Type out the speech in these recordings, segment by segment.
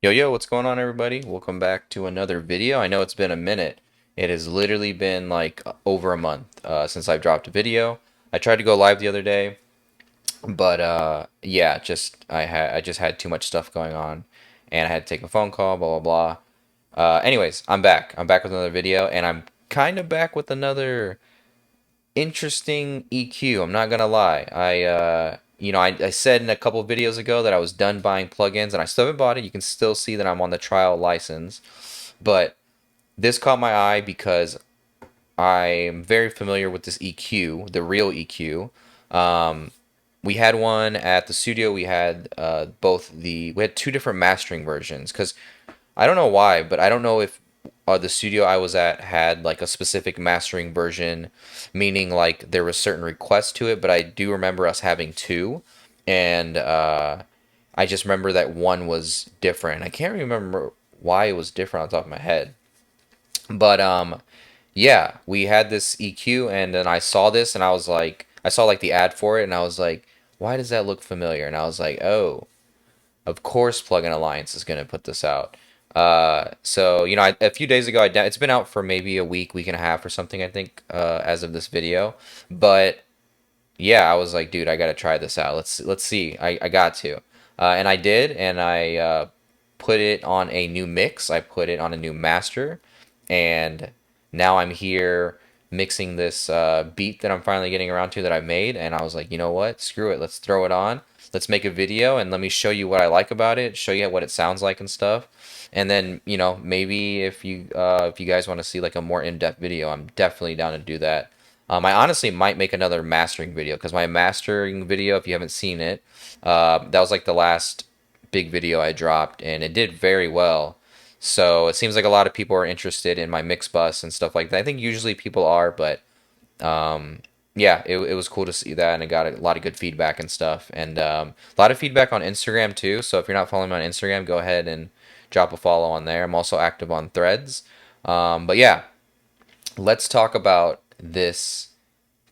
Yo, what's going on, everybody? Welcome back to another video. I know it's been a minute. It has literally been like over a month since I've dropped a video. I tried to go live the other day, but yeah, I just had too much stuff going on, and I had to take a phone call, blah blah blah. Anyways, I'm back. I'm back with another video, and I'm kind of back with another interesting EQ. I'm not gonna lie. I said in a couple videos ago that I was done buying plugins, and I still haven't bought it. You can still see that I'm on the trial license, but this caught my eye because I'm very familiar with this EQ, the real EQ. Um, we had one at the studio. We had we had two different mastering versions because I don't know why, but I don't know if the studio I was at had like a specific mastering version, meaning like there was certain requests to it. But I do remember us having two, and I just remember that one was different. I can't remember why it was different on top of my head, but yeah, we had this EQ, and then I saw this, and I saw like the ad for it, and I was like, why does that look familiar? And I was like, oh, of course, Plugin Alliance is going to put this out. A few days ago, it's been out for maybe a week, week and a half or something, I think, as of this video. But yeah, I was like, dude, I got to try this out. Let's see. I got to, and I did, and I put it on a new mix. I put it on a new master, and now I'm here mixing this beat that I'm finally getting around to that I made. And I was like, you know what? Screw it. Let's throw it on. Let's make a video and let me show you what I like about it. Show you what it sounds like and stuff. And then maybe if you guys want to see like a more in-depth video, I'm definitely down to do that. I honestly might make another mastering video because my mastering video, if you haven't seen it, that was like the last big video I dropped, and it did very well. So it seems like a lot of people are interested in my mix bus and stuff like that. I think usually people are, but yeah, it was cool to see that, and I got a lot of good feedback and stuff, and a lot of feedback on Instagram too. So if you're not following me on Instagram, go ahead and drop a follow on there. I'm also active on Threads. But yeah, let's talk about this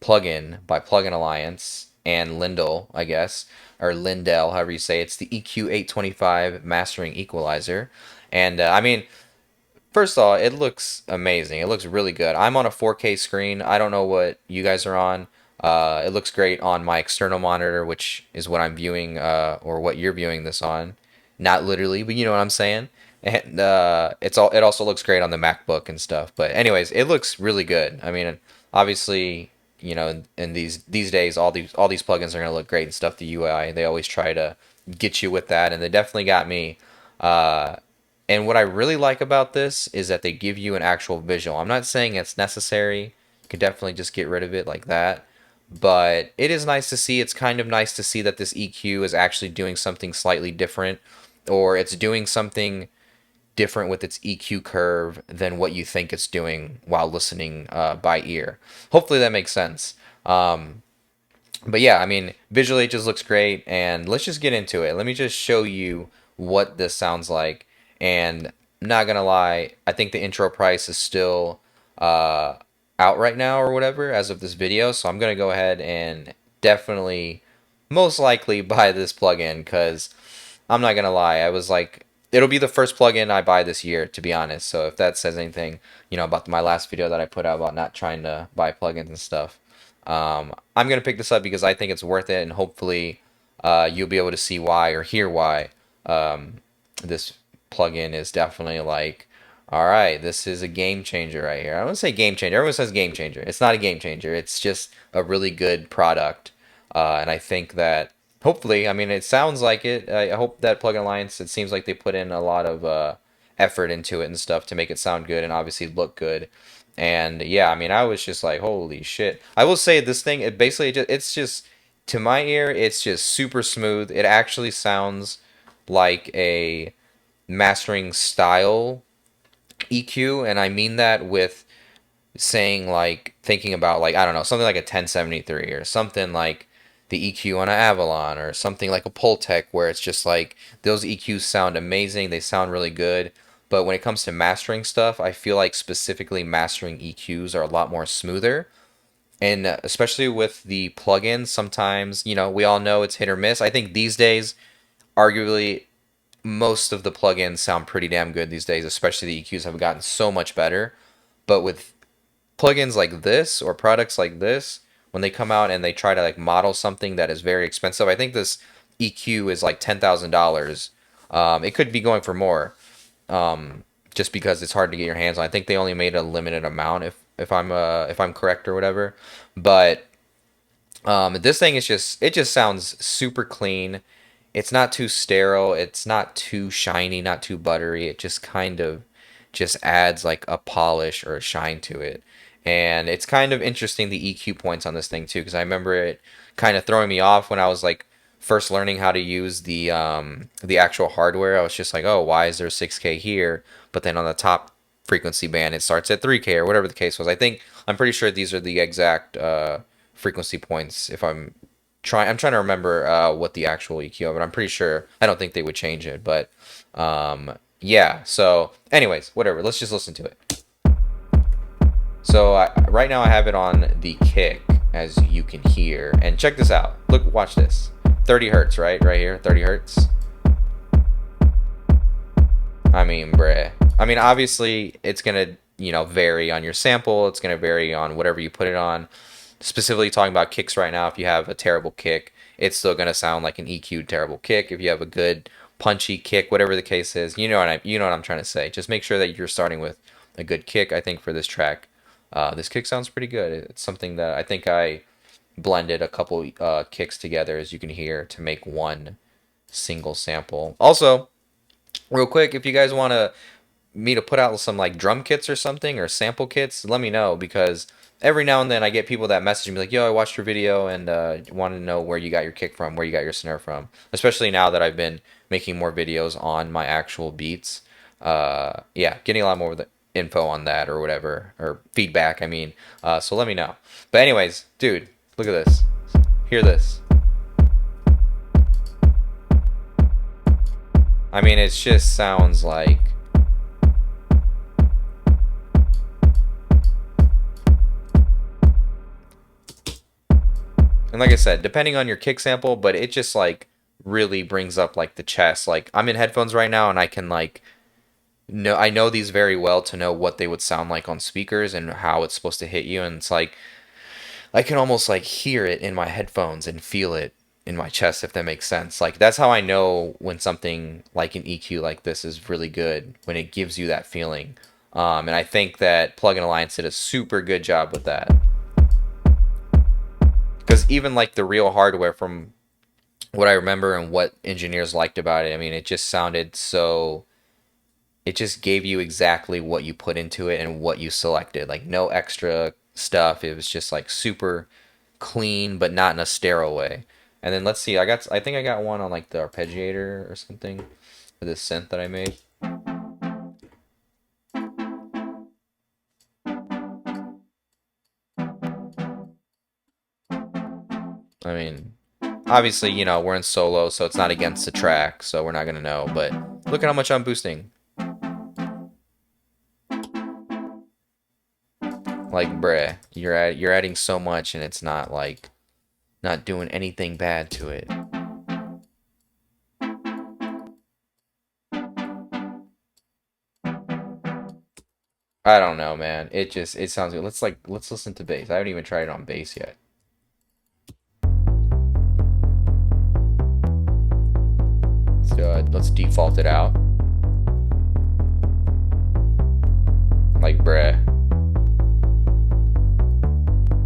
plugin by Plugin Alliance and Lindell, I guess, or Lindell, however you say it. It's the EQ825 Mastering Equalizer. And I mean, first of all, it looks amazing. It looks really good. I'm on a 4K screen. I don't know what you guys are on. It looks great on my external monitor, which is what I'm viewing, or what you're viewing this on. Not literally, but you know what I'm saying. And it also looks great on the MacBook and stuff. But anyways, it looks really good. I mean, obviously, in these days, all these plugins are gonna look great and stuff. The UI, they always try to get you with that, and they definitely got me. Uh, and what I really like about this is that they give you an actual visual. I'm not saying it's necessary. You could definitely just get rid of it like that. But it is nice to see. It's kind of nice to see that this EQ is actually doing something slightly different, or it's doing something different with its EQ curve than what you think it's doing while listening by ear. Hopefully that makes sense. But yeah, I mean, visually it just looks great, and let's just get into it. Let me just show you what this sounds like. And not gonna lie, I think the intro price is still uh, out right now or whatever as of this video, so I'm gonna go ahead and definitely, most likely, buy this plugin because I'm not gonna lie, I was like, it'll be the first plugin I buy this year, to be honest. So if that says anything, about my last video that I put out about not trying to buy plugins and stuff. I'm gonna pick this up because I think it's worth it, and hopefully, you'll be able to see why or hear why this plugin is definitely like, all right, this is a game changer right here. I don't say game changer. Everyone says game changer. It's not a game changer. It's just a really good product, and I think that hopefully, I mean, it sounds like it. I hope that Plugin Alliance. It seems like they put in a lot of effort into it and stuff to make it sound good and obviously look good. And yeah, I mean, I was just like, holy shit. I will say this thing, it basically just, it's just, to my ear, it's just super smooth. It actually sounds like a mastering style EQ, and I mean that with saying like thinking about like I don't know, something like a 1073 or something like the EQ on an Avalon or something like a Pultec where it's just like those EQs sound amazing, they sound really good. But when it comes to mastering stuff, I feel like specifically mastering EQs are a lot more smoother. And especially with the plugins, sometimes, we all know it's hit or miss. I think these days, arguably, most of the plugins sound pretty damn good these days, especially the EQs have gotten so much better. But with plugins like this or products like this, when they come out and they try to like model something that is very expensive, I think this EQ is like $10,000. It could be going for more, just because it's hard to get your hands on. I think they only made a limited amount, if I'm correct or whatever. But this thing is just, it just sounds super clean. It's not too sterile. It's not too shiny, not too buttery. It just kind of just adds like a polish or a shine to it. And it's kind of interesting the EQ points on this thing too, because I remember it kind of throwing me off when I was like first learning how to use the actual hardware. I was just like, oh, why is there 6K here? But then on the top frequency band, it starts at 3K or whatever the case was. I'm pretty sure these are the exact frequency points. If I'm trying to remember what the actual EQ, but I'm pretty sure. I don't think they would change it, but yeah. So, anyways, whatever. Let's just listen to it. So right now I have it on the kick, as you can hear, and check this out. Look, watch this. 30 hertz, right here, 30 hertz. I mean, bruh. I mean, obviously, it's gonna, vary on your sample. It's gonna vary on whatever you put it on. Specifically talking about kicks right now, if you have a terrible kick, it's still gonna sound like an EQ'd terrible kick. If you have a good punchy kick, whatever the case is, you know what I'm trying to say. Just make sure that you're starting with a good kick. I think for this track, this kick sounds pretty good. It's something that I think I blended a couple kicks together, as you can hear, to make one single sample. Also, real quick, if you guys want me to put out some like drum kits or something, or sample kits, let me know, because every now and then I get people that message me like, yo, I watched your video and want to know where you got your kick from, where you got your snare from, especially now that I've been making more videos on my actual beats. Yeah, getting a lot more of the info on that or whatever, or feedback, I mean. So let me know. But anyways, dude, look at this. Hear this. I mean, it just sounds like... And like I said, depending on your kick sample, but it just like really brings up like the chest. Like, I'm in headphones right now and I can like I know these very well to know what they would sound like on speakers and how it's supposed to hit you, and it's like I can almost like hear it in my headphones and feel it in my chest, if that makes sense. Like, that's how I know when something like an EQ like this is really good, when it gives you that feeling. And I think that Plugin Alliance did a super good job with that. Because even like the real hardware, from what I remember and what engineers liked about it, I mean, it just sounded so... It just gave you exactly what you put into it and what you selected. Like, no extra stuff. It was just like super clean, but not in a sterile way. And then let's see, I think I got one on like the arpeggiator or something for this synth that I made. I mean, obviously, we're in solo, so it's not against the track, so we're not gonna know, but look at how much I'm boosting. Like, bruh, you're adding so much and it's not like not doing anything bad to it. I don't know, man. It sounds good. Let's listen to bass. I haven't even tried it on bass yet. Let's default it out. Like, bruh.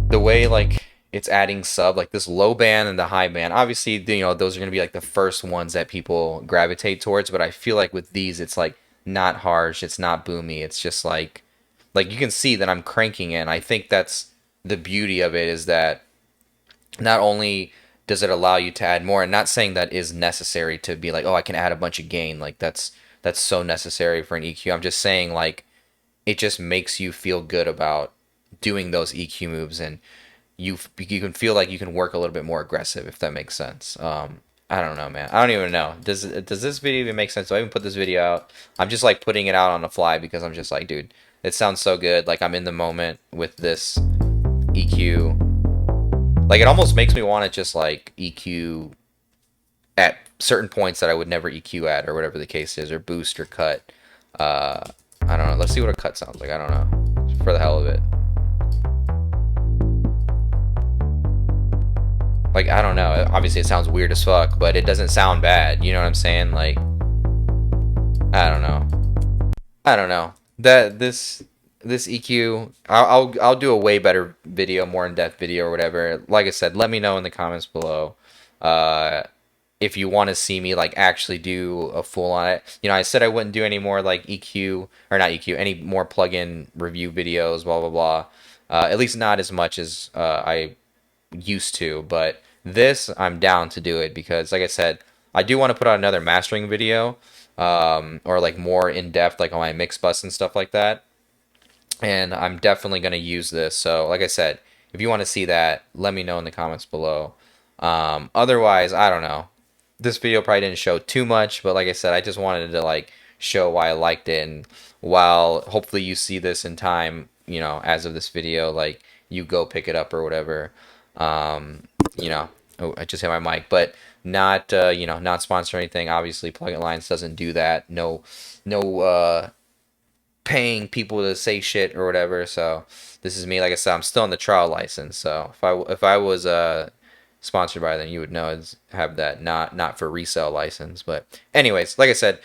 The way like it's adding sub, like this low band and the high band, obviously, those are going to be like the first ones that people gravitate towards, but I feel like with these, it's like not harsh, it's not boomy, it's just like you can see that I'm cranking it. And I think that's the beauty of it, is that not only does it allow you to add more, and not saying that is necessary to be like, oh, I can add a bunch of gain, like that's so necessary for an EQ. I'm just saying, like, it just makes you feel good about doing those EQ moves, and you can feel like you can work a little bit more aggressive, if that makes sense. I don't know, man. I don't even know. Does this video even make sense? Do I even put this video out? I'm just like putting it out on the fly because I'm just like, dude, it sounds so good. Like, I'm in the moment with this EQ. Like, it almost makes me want to just like EQ at certain points that I would never EQ at, or whatever the case is, or boost or cut. Uh, I don't know. Let's see what a cut sounds like. I don't know. For the hell of it. Like, I don't know. Obviously, it sounds weird as fuck, but it doesn't sound bad. You know what I'm saying? Like, I don't know. I don't know. That this EQ, I'll do a way better video, more in depth video or whatever. Like I said, let me know in the comments below. Uh, if you want to see me like actually do a full on it. You know, I said I wouldn't do any more like EQ or not EQ, any more plugin review videos, blah blah blah. At least not as much as I used to, but this I'm down to do it because, like I said, I do want to put out another mastering video, or like more in depth, like on my mix bus and stuff like that. And I'm definitely gonna use this. So, like I said, if you want to see that, let me know in the comments below. Otherwise, I don't know. This video probably didn't show too much, but like I said, I just wanted to like show why I liked it, and while hopefully you see this in time, you know, as of this video, like you go pick it up or whatever. Um, you know, oh, I just hit my mic, but not you know, not sponsor or anything. Obviously, Plugin Alliance doesn't do that. No paying people to say shit or whatever. So this is me. Like I said, I'm still on the trial license. So if I was sponsored by them, you would know it's have that not for resale license. But anyways, like I said,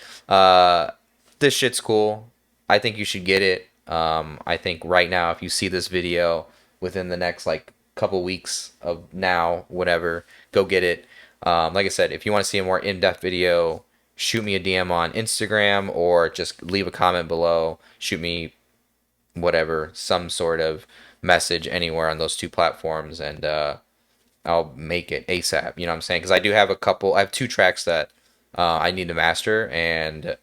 this shit's cool. I think you should get it. I think right now, if you see this video within the next like couple weeks of now, whatever, go get it. Like I said, if you want to see a more in-depth video, shoot me a DM on Instagram or just leave a comment below. Shoot me whatever, some sort of message anywhere on those two platforms, and I'll make it ASAP. You know what I'm saying? Because I do have I have 2 tracks that I need to master, and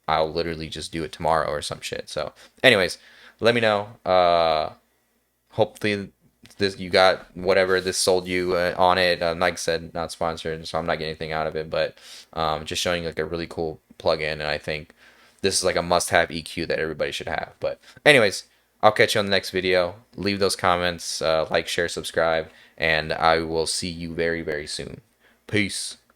I'll literally just do it tomorrow or some shit. So, anyways, let me know. Hopefully this you got whatever this sold you on it. Like I said, not sponsored, so I'm not getting anything out of it, but just showing like a really cool plugin, and I think this is like a must-have EQ that everybody should have. But anyways, I'll catch you on the next video. Leave those comments, like, share, subscribe, and I will see you very, very soon. Peace.